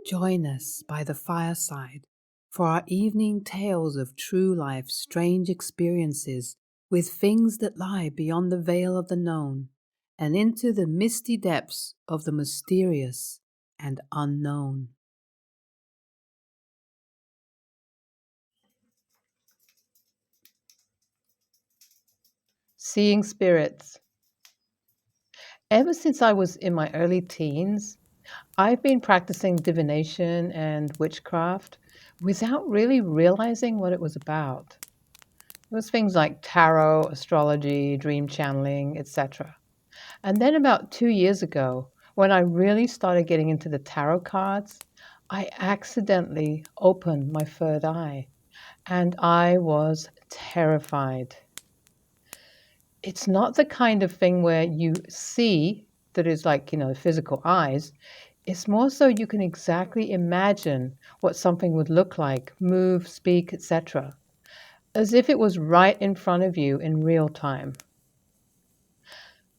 Join us by the fireside for our evening tales of true life's strange experiences with things that lie beyond the veil of the known and into the misty depths of the mysterious and unknown. Seeing spirits. Ever since I was in my early teens, I've been practicing divination and witchcraft without really realizing what it was about. It was things like tarot, astrology, dream channeling, etc. And then about 2 years ago, when I really started getting into the tarot cards, I accidentally opened my third eye and I was terrified. It's not the kind of thing where you see that is like, physical eyes. It's more so you can exactly imagine what something would look like, move, speak, etc., as if it was right in front of you in real time.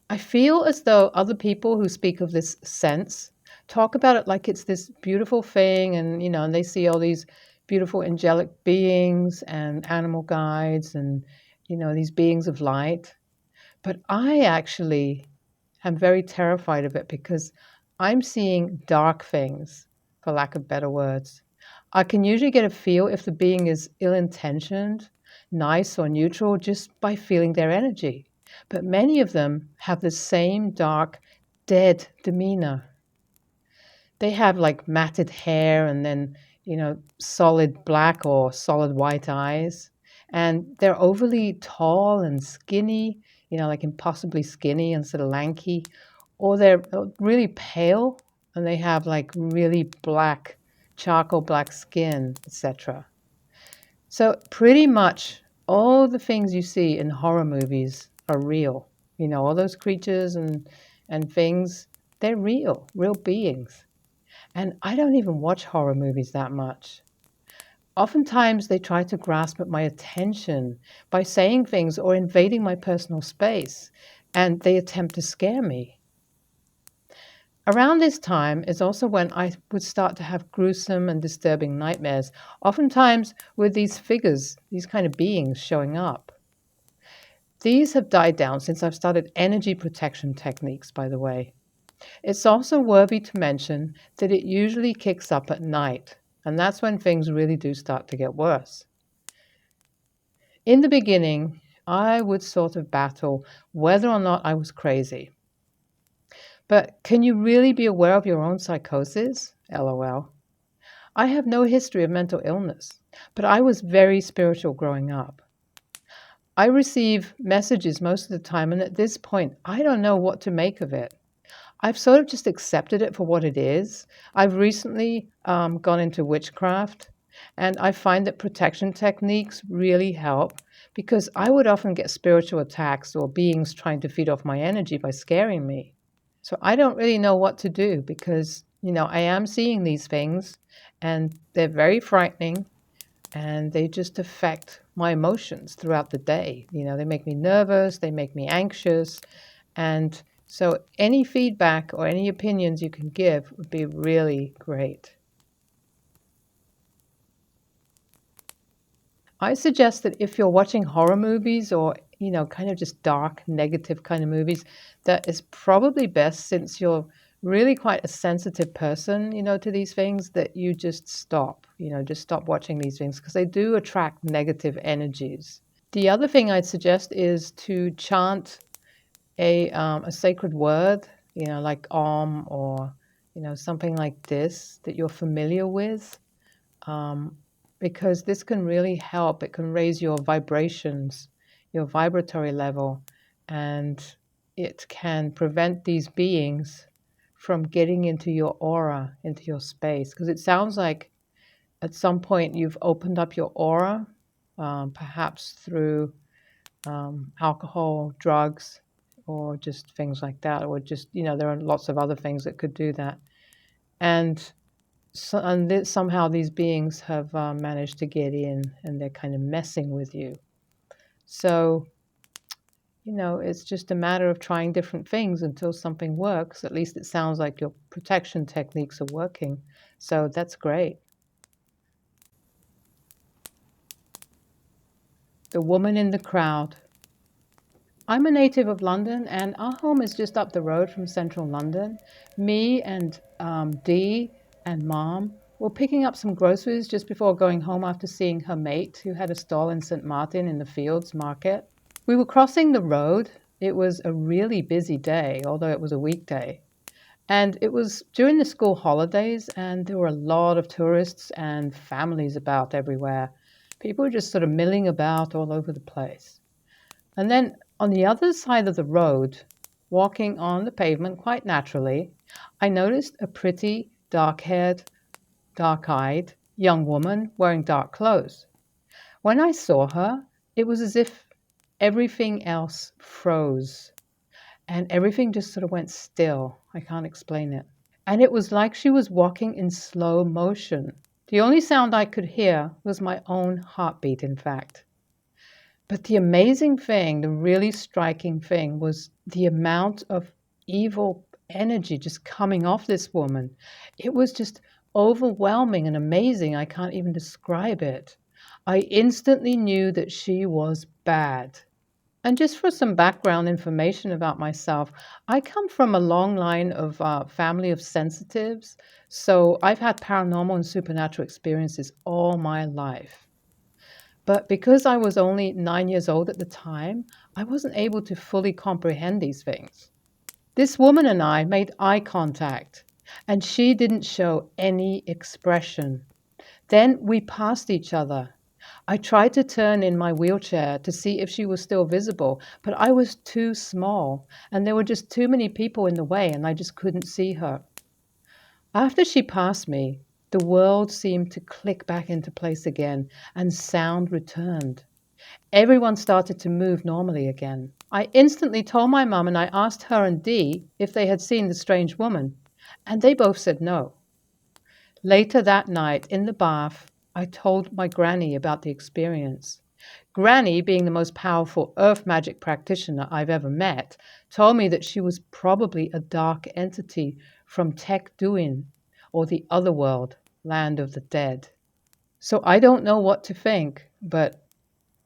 I feel as though other people who speak of this sense talk about it like it's this beautiful thing, and they see all these beautiful angelic beings and animal guides and, these beings of light. But I actually am very terrified of it because I'm seeing dark things, for lack of better words. I can usually get a feel if the being is ill intentioned, nice, or neutral just by feeling their energy. But many of them have the same dark, dead demeanor. They have like matted hair and then, solid black or solid white eyes. And they're overly tall and skinny, like impossibly skinny instead of lanky. Or they're really pale and they have like really black, charcoal black skin, etc. So pretty much all the things you see in horror movies are real. All those creatures and things, they're real beings. And I don't even watch horror movies that much. Oftentimes, they try to grasp at my attention by saying things or invading my personal space, and they attempt to scare me. Around this time is also when I would start to have gruesome and disturbing nightmares, oftentimes with these figures, these kind of beings showing up. These have died down since I've started energy protection techniques, by the way. It's also worthy to mention that it usually kicks up at night, and that's when things really do start to get worse. In the beginning, I would sort of battle whether or not I was crazy. But can you really be aware of your own psychosis? LOL. I have no history of mental illness, but I was very spiritual growing up. I receive messages most of the time, and at this point, I don't know what to make of it. I've sort of just accepted it for what it is. I've recently gone into witchcraft, and I find that protection techniques really help because I would often get spiritual attacks or beings trying to feed off my energy by scaring me. So I don't really know what to do because, I am seeing these things and they're very frightening and they just affect my emotions throughout the day. They make me nervous, they make me anxious, and so any feedback or any opinions you can give would be really great. I suggest that if you're watching horror movies or, kind of just dark, negative kind of movies, that is probably best since you're really quite a sensitive person, to these things, that you just stop, just stop watching these things because they do attract negative energies. The other thing I'd suggest is to chant a sacred word, like or something like this that you're familiar with, because this can really help. It can raise your vibrations, your vibratory level, and it can prevent these beings from getting into your aura, into your space. Because it sounds like at some point you've opened up your aura, perhaps through alcohol, drugs, or just things like that, or just, there are lots of other things that could do that. And somehow these beings have managed to get in and they're kind of messing with you. So It's just a matter of trying different things until something works. At least it sounds like your protection techniques are working. So that's great. The woman in the crowd. I'm a native of London, and our home is just up the road from central London. Me and Dee and Mom were picking up some groceries just before going home after seeing her mate, who had a stall in St. Martin in the Fields Market. We were crossing the road. It was a really busy day, although it was a weekday. And it was during the school holidays, and there were a lot of tourists and families about everywhere. People were just sort of milling about all over the place. And then on the other side of the road, walking on the pavement quite naturally, I noticed a pretty dark haired, dark eyed young woman wearing dark clothes. When I saw her, it was as if everything else froze and everything just sort of went still. I can't explain it. And it was like she was walking in slow motion. The only sound I could hear was my own heartbeat, in fact. But the amazing thing, the really striking thing, was the amount of evil energy just coming off this woman. It was just overwhelming and amazing. I can't even describe it. I instantly knew that she was bad. And just for some background information about myself, I come from a long line of family of sensitives. So I've had paranormal and supernatural experiences all my life. But because I was only 9 years old at the time, I wasn't able to fully comprehend these things. This woman and I made eye contact, and she didn't show any expression. Then we passed each other. I tried to turn in my wheelchair to see if she was still visible, but I was too small, and there were just too many people in the way, and I just couldn't see her. After she passed me, the world seemed to click back into place again, and sound returned. Everyone started to move normally again. I instantly told my mum and I asked her and Dee if they had seen the strange woman, and they both said no. Later that night, in the bath, I told my granny about the experience. Granny, being the most powerful earth magic practitioner I've ever met, told me that she was probably a dark entity from Tek Duin, or the other world, land of the dead. So I don't know what to think, but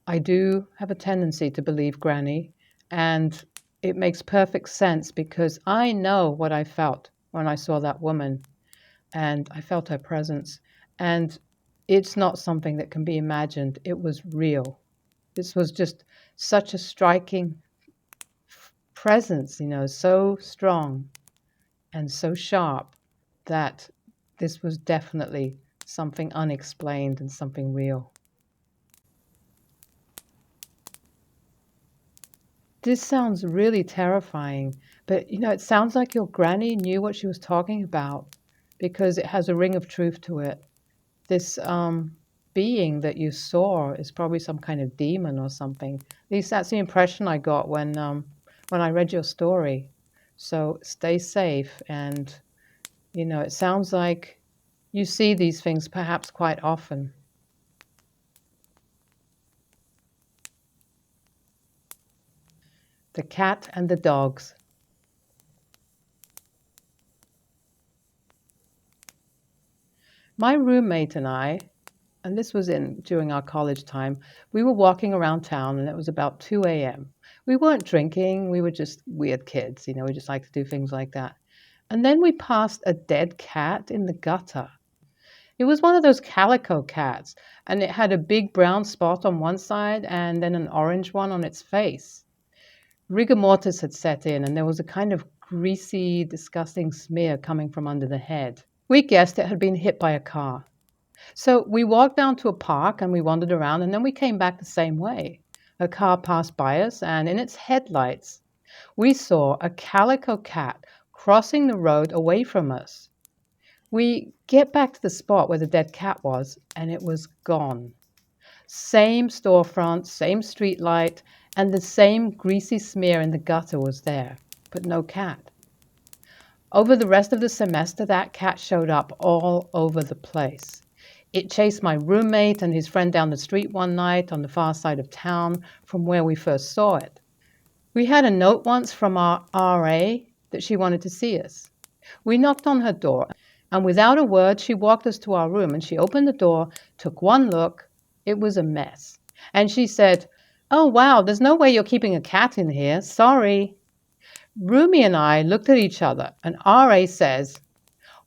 I do have a tendency to believe Granny, and it makes perfect sense because I know what I felt when I saw that woman and I felt her presence. And it's not something that can be imagined. It was real. This was just such a striking presence, so strong and so sharp that this was definitely something unexplained and something real. This sounds really terrifying, but it sounds like your granny knew what she was talking about because it has a ring of truth to it. This being that you saw is probably some kind of demon or something. At least that's the impression I got when I read your story. So stay safe, and it sounds like you see these things perhaps quite often. The cat and the dogs. My roommate and I, and this was in during our college time, we were walking around town and it was about 2 a.m. We weren't drinking, we were just weird kids, we just like to do things like that. And then we passed a dead cat in the gutter. It was one of those calico cats, and it had a big brown spot on one side and then an orange one on its face. Rigor mortis had set in, and there was a kind of greasy, disgusting smear coming from under the head. We guessed it had been hit by a car. So we walked down to a park and we wandered around, and then we came back the same way. A car passed by us, and in its headlights, we saw a calico cat crossing the road away from us. We get back to the spot where the dead cat was, and it was gone. Same storefront, same street light, and the same greasy smear in the gutter was there, but no cat. Over the rest of the semester, that cat showed up all over the place. It chased my roommate and his friend down the street one night on the far side of town from where we first saw it. We had a note once from our RA that she wanted to see us. We knocked on her door, and without a word, she walked us to our room, and she opened the door, took one look. It was a mess. And she said, "Oh, wow, there's no way you're keeping a cat in here. Sorry." Rumi and I looked at each other, and RA says,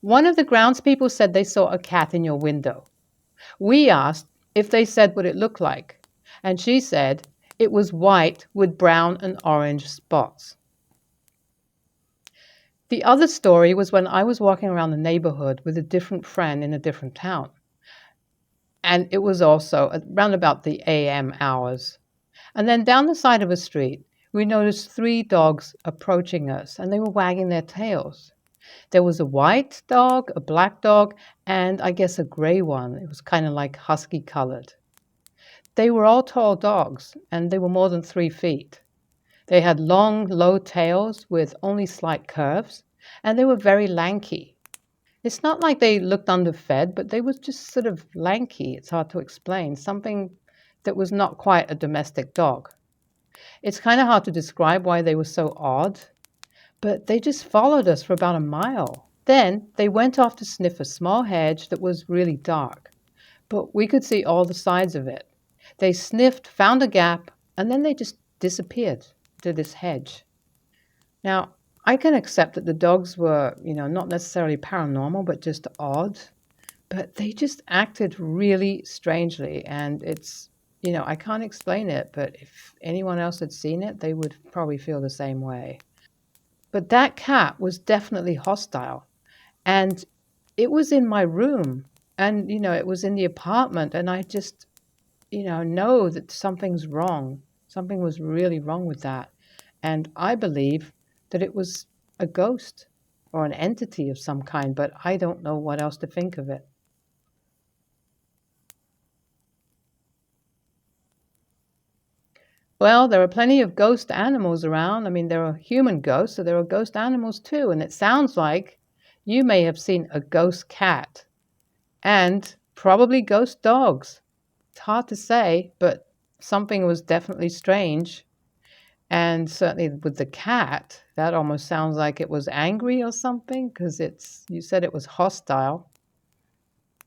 "One of the groundspeople said they saw a cat in your window. We asked if they said what it looked like, and she said it was white with brown and orange spots." The other story was when I was walking around the neighborhood with a different friend in a different town. And it was also around about the AM hours. And then down the side of a street, we noticed 3 dogs approaching us, and they were wagging their tails. There was a white dog, a black dog, and I guess a gray one. It was kind of like husky colored. They were all tall dogs, and they were more than 3 feet. They had long, low tails with only slight curves, and they were very lanky. It's not like they looked underfed, but they were just sort of lanky. It's hard to explain. Something that was not quite a domestic dog. It's kind of hard to describe why they were so odd, but they just followed us for about a mile. Then they went off to sniff a small hedge that was really dark, but we could see all the sides of it. They sniffed, found a gap, and then they just disappeared to this hedge. Now, I can accept that the dogs were, not necessarily paranormal, but just odd. But they just acted really strangely. And it's, I can't explain it, but if anyone else had seen it, they would probably feel the same way. But that cat was definitely hostile. And it was in my room. And, it was in the apartment. And I just, know that something's wrong. Something was really wrong with that. And I believe that it was a ghost or an entity of some kind, but I don't know what else to think of it. Well, there are plenty of ghost animals around. I mean, there are human ghosts, so there are ghost animals too. And it sounds like you may have seen a ghost cat and probably ghost dogs. It's hard to say, but something was definitely strange. And certainly with the cat, that almost sounds like it was angry or something because you said it was hostile.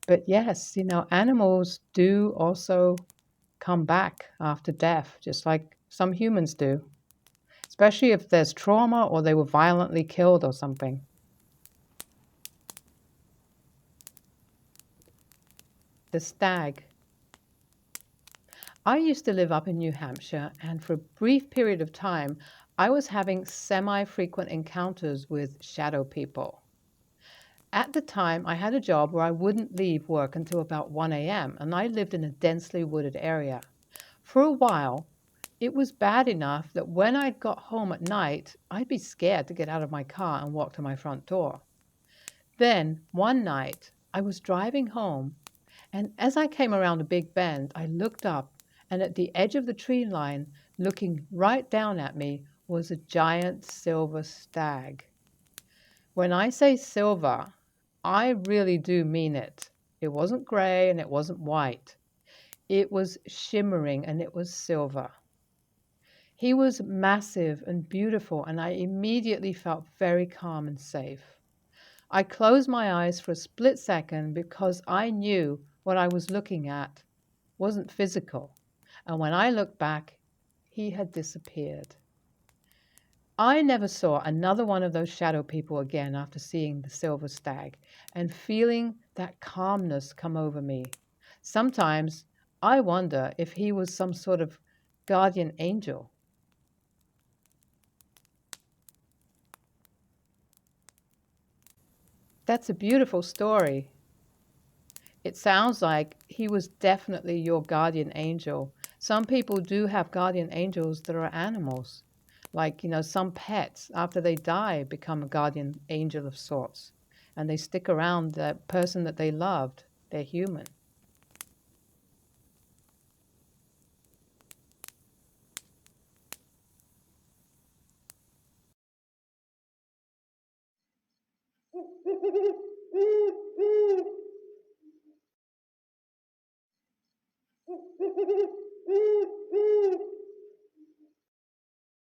But yes, animals do also come back after death, just like some humans do, especially if there's trauma or they were violently killed or something. The stag. I used to live up in New Hampshire, and for a brief period of time, I was having semi-frequent encounters with shadow people. At the time, I had a job where I wouldn't leave work until about 1 a.m., and I lived in a densely wooded area. For a while, it was bad enough that when I got home at night, I'd be scared to get out of my car and walk to my front door. Then, one night, I was driving home, and as I came around a big bend, I looked up, and at the edge of the tree line, looking right down at me, was a giant silver stag. When I say silver, I really do mean it. It wasn't gray and it wasn't white. It was shimmering and it was silver. He was massive and beautiful, and I immediately felt very calm and safe. I closed my eyes for a split second because I knew what I was looking at wasn't physical. And when I looked back, he had disappeared. I never saw another one of those shadow people again after seeing the silver stag and feeling that calmness come over me. Sometimes I wonder if he was some sort of guardian angel. That's a beautiful story. It sounds like he was definitely your guardian angel. Some people do have guardian angels that are animals. Like, some pets, after they die, become a guardian angel of sorts. And they stick around the person that they loved. They're human.